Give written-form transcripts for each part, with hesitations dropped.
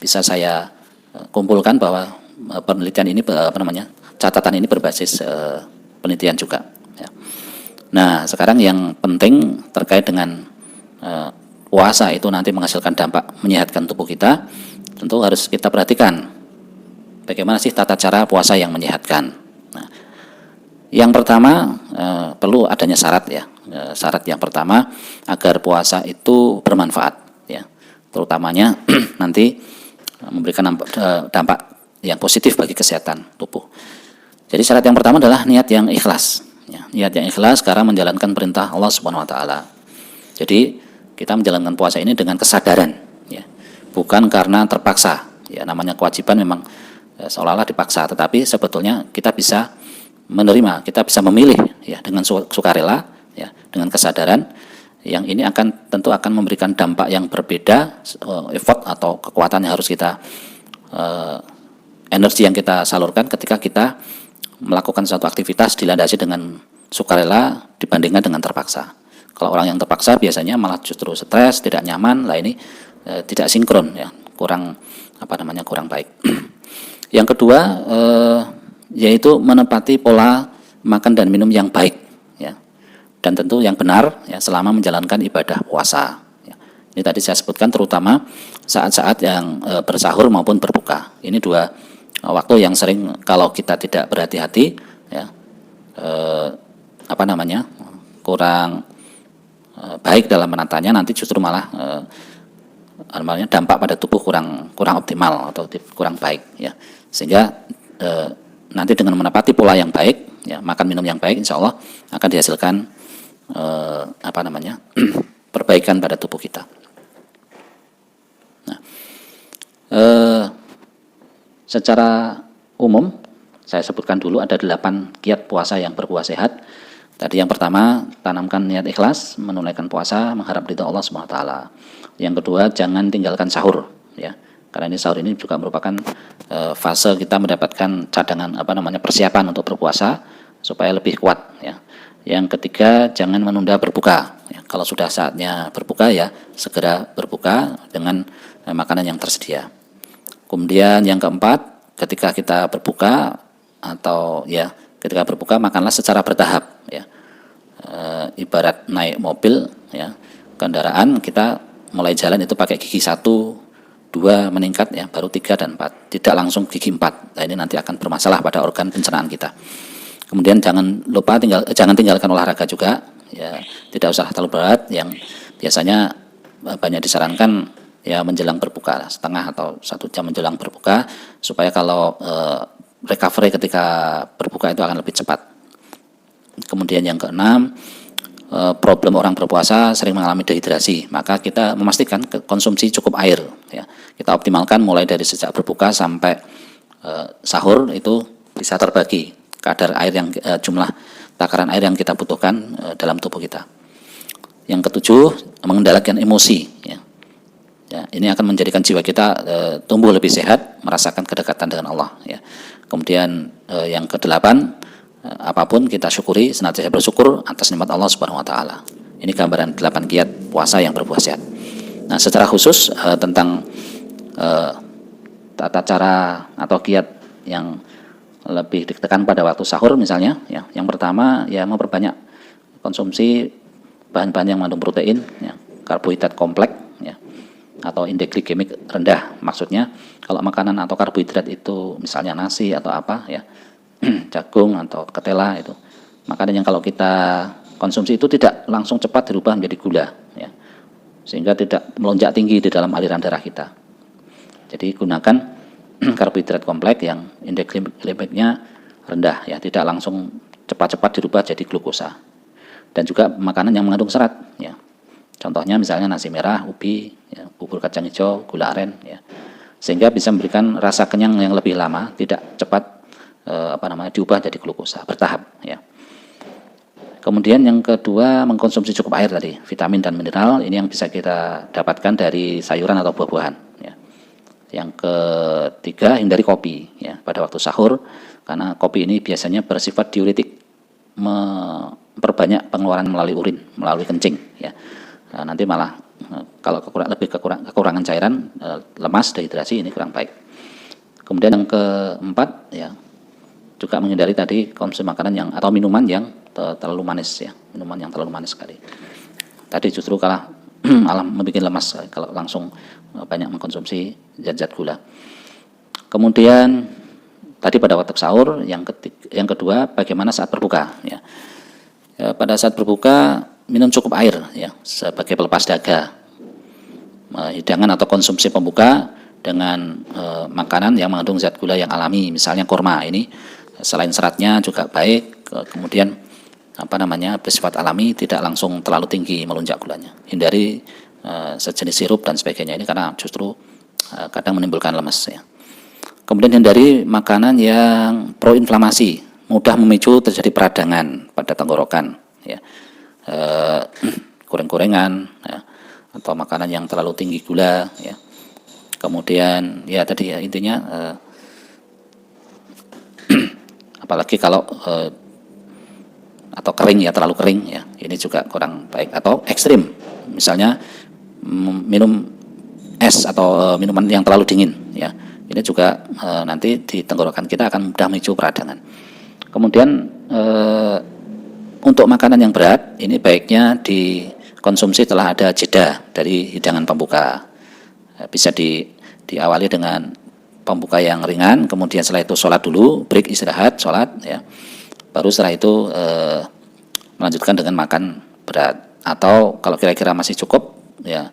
bisa saya kumpulkan bahwa penelitian ini catatan ini berbasis penelitian juga. Ya. Nah, sekarang yang penting terkait dengan puasa itu nanti menghasilkan dampak menyehatkan tubuh kita, tentu harus kita perhatikan bagaimana sih tata cara puasa yang menyehatkan. Nah, yang pertama perlu adanya syarat ya. Syarat yang pertama agar puasa itu bermanfaat ya, terutamanya nanti memberikan dampak yang positif bagi kesehatan tubuh. Jadi syarat yang pertama adalah niat yang ikhlas. Ya, niat yang ikhlas karena menjalankan perintah Allah Subhanahu Wa Taala. Jadi kita menjalankan puasa ini dengan kesadaran, ya, bukan karena terpaksa. Ya, namanya kewajiban memang seolah-olah dipaksa, tetapi sebetulnya kita bisa menerima, kita bisa memilih, ya, dengan sukarela, ya, dengan kesadaran. Yang ini tentu akan memberikan dampak yang berbeda, effort atau kekuatan yang harus kita energi yang kita salurkan ketika kita melakukan suatu aktivitas dilandasi dengan sukarela dibandingkan dengan terpaksa. Kalau orang yang terpaksa biasanya malah justru stres, tidak nyaman, lah ini tidak sinkron ya, kurang baik. Yang kedua yaitu menepati pola makan dan minum yang baik ya. Dan tentu yang benar ya selama menjalankan ibadah puasa. Ya. Ini tadi saya sebutkan terutama saat-saat yang bersahur maupun berbuka. Ini dua waktu yang sering kalau kita tidak berhati-hati ya kurang baik dalam menatanya, nanti justru malah dampak pada tubuh kurang optimal atau kurang baik ya. Sehingga nanti dengan menepati pola yang baik ya, makan minum yang baik, insya Allah akan dihasilkan perbaikan pada tubuh kita. Nah, secara umum saya sebutkan dulu ada 8 kiat puasa yang berbuah sehat. Tadi yang pertama, tanamkan niat ikhlas menunaikan puasa mengharap ridha Allah Subhanahu wa taala. Yang kedua, jangan tinggalkan sahur ya. Karena ini sahur ini juga merupakan fase kita mendapatkan cadangan persiapan untuk berpuasa supaya lebih kuat ya. Yang ketiga, jangan menunda berbuka ya. Kalau sudah saatnya berbuka ya segera berbuka dengan makanan yang tersedia. Kemudian yang keempat, ketika kita berbuka ketika berbuka makanlah secara bertahap ya. Ibarat naik mobil ya, kendaraan kita mulai jalan itu pakai gigi 1, 2 meningkat ya, baru 3 dan 4, tidak langsung gigi 4. Nah, ini nanti akan bermasalah pada organ pencernaan kita. Kemudian jangan tinggalkan olahraga juga ya, tidak usah terlalu berat, yang biasanya banyak disarankan ya menjelang berbuka, setengah atau 1 jam menjelang berbuka, supaya kalau recovery ketika berbuka itu akan lebih cepat. Kemudian yang keenam, problem orang berpuasa sering mengalami dehidrasi, maka kita memastikan konsumsi cukup air ya. Kita optimalkan mulai dari sejak berbuka sampai sahur itu bisa terbagi kadar air yang jumlah takaran air yang kita butuhkan dalam tubuh kita. Yang ketujuh, mengendalikan emosi ya. Ya, ini akan menjadikan jiwa kita tumbuh lebih sehat, merasakan kedekatan dengan Allah ya. Kemudian yang kedelapan, apapun kita syukuri, senantiasa bersyukur atas nikmat Allah Subhanahu wa taala. Ini gambaran 8 kiat puasa yang berbuah sehat. Nah, secara khusus tentang tata cara atau kiat yang lebih ditekan pada waktu sahur misalnya ya. Yang pertama ya memperbanyak konsumsi bahan-bahan yang mengandung protein ya, karbohidrat kompleks ya, atau indeks glikemik rendah. Maksudnya kalau makanan atau karbohidrat itu misalnya nasi atau apa ya, jagung atau ketela, itu makanan yang kalau kita konsumsi itu tidak langsung cepat dirubah menjadi gula ya, sehingga tidak melonjak tinggi di dalam aliran darah kita. Jadi gunakan karbohidrat kompleks yang indeks glikemiknya rendah ya, tidak langsung cepat-cepat dirubah jadi glukosa. Dan juga makanan yang mengandung serat ya. Contohnya misalnya nasi merah, ubi, ya, bubur kacang hijau, gula aren ya. Sehingga bisa memberikan rasa kenyang yang lebih lama, tidak cepat diubah jadi glukosa, bertahap ya. Kemudian yang kedua, mengkonsumsi cukup air tadi, vitamin dan mineral ini yang bisa kita dapatkan dari sayuran atau buah-buahan ya. Yang ketiga, hindari kopi ya pada waktu sahur, karena kopi ini biasanya bersifat diuretik, memperbanyak pengeluaran melalui urin, melalui kencing ya. Nanti malah Kalau kekurangan cairan, lemas, dehidrasi, ini kurang baik. Kemudian yang keempat ya, juga menghindari tadi konsumsi makanan yang atau minuman yang terlalu manis ya, minuman yang terlalu manis sekali. Tadi justru malah membuat lemas kalau langsung banyak mengkonsumsi zat-zat gula. Kemudian tadi pada waktu sahur, yang kedua bagaimana saat berbuka ya. Pada saat berbuka minum cukup air ya sebagai pelepas dahaga. Hidangan atau konsumsi pembuka dengan makanan yang mengandung zat gula yang alami, misalnya kurma, ini selain seratnya juga baik, kemudian bersifat alami, tidak langsung terlalu tinggi melonjak gulanya. Hindari sejenis sirup dan sebagainya ini karena justru kadang menimbulkan lemes ya. Kemudian hindari makanan yang proinflamasi, mudah memicu terjadi peradangan pada tenggorokan ya. Goreng-gorengan ya, atau makanan yang terlalu tinggi gula ya. Kemudian ya tadi ya intinya apalagi kalau atau kering ya, terlalu kering ya, ini juga kurang baik. Atau ekstrim, misalnya minum es atau minuman yang terlalu dingin ya, ini juga nanti di tenggorokan kita akan mudah memicu peradangan. Kemudian untuk makanan yang berat, ini baiknya dikonsumsi setelah ada jeda dari hidangan pembuka. Bisa diawali dengan pembuka yang ringan, kemudian setelah itu sholat dulu, break istirahat, sholat ya. Baru setelah itu melanjutkan dengan makan berat. Atau kalau kira-kira masih cukup ya,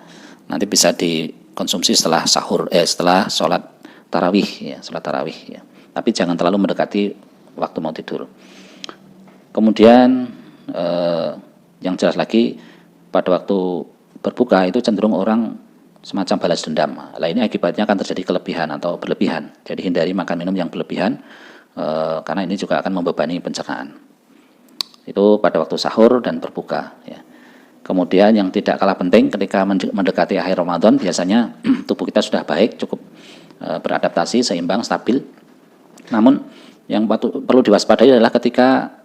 nanti bisa dikonsumsi setelah sahur, setelah sholat tarawih ya, sholat tarawih ya. Tapi jangan terlalu mendekati waktu mau tidur. Kemudian yang jelas lagi, pada waktu berbuka itu cenderung orang semacam balas dendam. Nah, ini akibatnya akan terjadi kelebihan atau berlebihan. Jadi hindari makan minum yang berlebihan, karena ini juga akan membebani pencernaan. Itu pada waktu sahur dan berbuka ya. Kemudian yang tidak kalah penting, ketika mendekati akhir Ramadan, biasanya tubuh kita sudah baik, cukup beradaptasi, seimbang, stabil. Namun yang perlu diwaspadai adalah ketika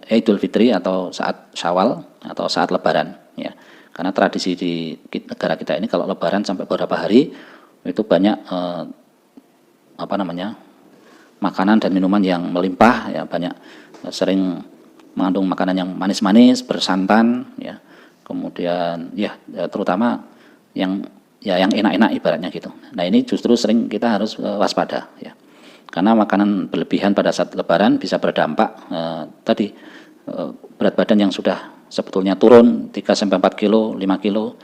Idul Fitri atau saat Syawal atau saat Lebaran ya. Karena tradisi di negara kita ini kalau Lebaran sampai beberapa hari itu banyak makanan dan minuman yang melimpah ya, banyak sering mengandung makanan yang manis-manis, bersantan ya. Kemudian ya terutama yang enak-enak ibaratnya gitu. Nah, ini justru sering kita harus waspada ya. Karena makanan berlebihan pada saat Lebaran bisa berdampak berat badan yang sudah sebetulnya turun 3-4 kilo, 5 kilo,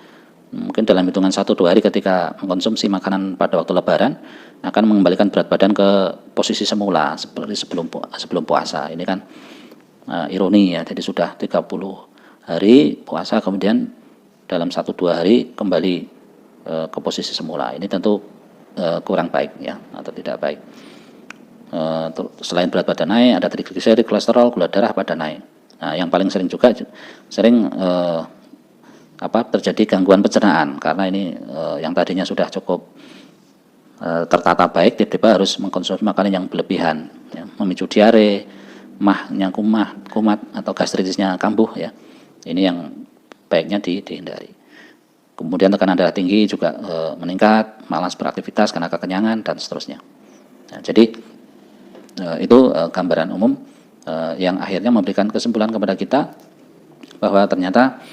mungkin dalam hitungan 1-2 hari ketika mengkonsumsi makanan pada waktu Lebaran akan mengembalikan berat badan ke posisi semula seperti sebelum puasa. Ini kan ironi ya, jadi sudah 30 hari puasa kemudian dalam 1-2 hari kembali ke posisi semula. Ini tentu kurang baik ya, atau tidak baik. Selain berat badan naik, ada trigliserid, kolesterol, gula darah pada naik. Nah, yang paling sering juga terjadi gangguan pencernaan, karena ini yang tadinya sudah cukup tertata baik tiba-tiba harus mengkonsumsi makanan yang berlebihan ya, memicu diare, kumat atau gastritisnya kambuh ya. Ini yang baiknya dihindari. Kemudian tekanan darah tinggi juga meningkat, malas beraktivitas karena kekenyangan dan seterusnya. Nah, jadi itu gambaran umum yang akhirnya memberikan kesimpulan kepada kita bahwa ternyata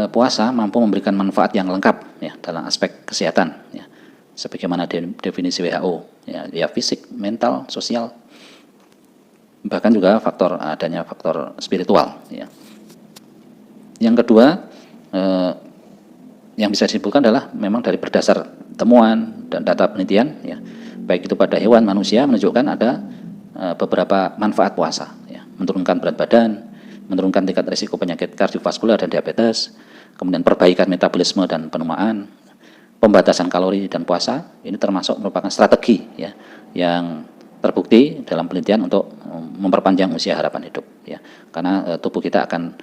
puasa mampu memberikan manfaat yang lengkap ya dalam aspek kesehatan ya, sebagaimana definisi WHO ya, fisik, mental, sosial, bahkan juga adanya faktor spiritual ya. Yang kedua yang bisa disimpulkan adalah memang dari berdasar temuan dan data penelitian ya, baik itu pada hewan, manusia, menunjukkan ada beberapa manfaat puasa ya, menurunkan berat badan, menurunkan tingkat risiko penyakit kardiovaskular dan diabetes, kemudian perbaikan metabolisme dan penuaan, pembatasan kalori dan puasa. Ini termasuk merupakan strategi ya yang terbukti dalam penelitian untuk memperpanjang usia harapan hidup ya, karena tubuh kita akan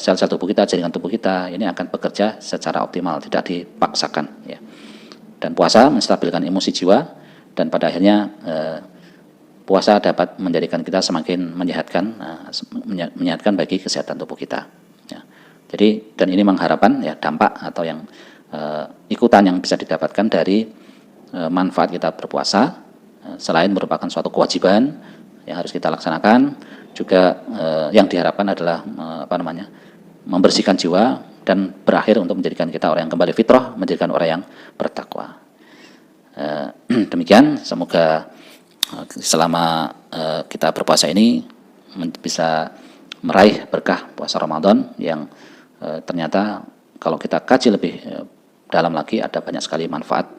sel-sel tubuh kita, jaringan tubuh kita ini akan bekerja secara optimal, tidak dipaksakan ya. Dan puasa menstabilkan emosi jiwa, dan pada akhirnya puasa dapat menjadikan kita semakin menyehatkan bagi kesehatan tubuh kita ya. Jadi dan ini mengharapkan ya dampak atau yang ikutan yang bisa didapatkan dari manfaat kita berpuasa, selain merupakan suatu kewajiban yang harus kita laksanakan, juga yang diharapkan adalah membersihkan jiwa dan berakhir untuk menjadikan kita orang yang kembali fitrah, menjadikan orang yang bertakwa. Demikian, semoga selama kita berpuasa ini bisa meraih berkah puasa Ramadan yang ternyata kalau kita kaji lebih dalam lagi ada banyak sekali manfaat,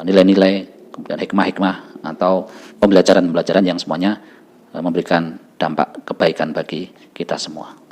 nilai-nilai, kemudian hikmah-hikmah atau pembelajaran-pembelajaran yang semuanya memberikan dampak kebaikan bagi kita semua.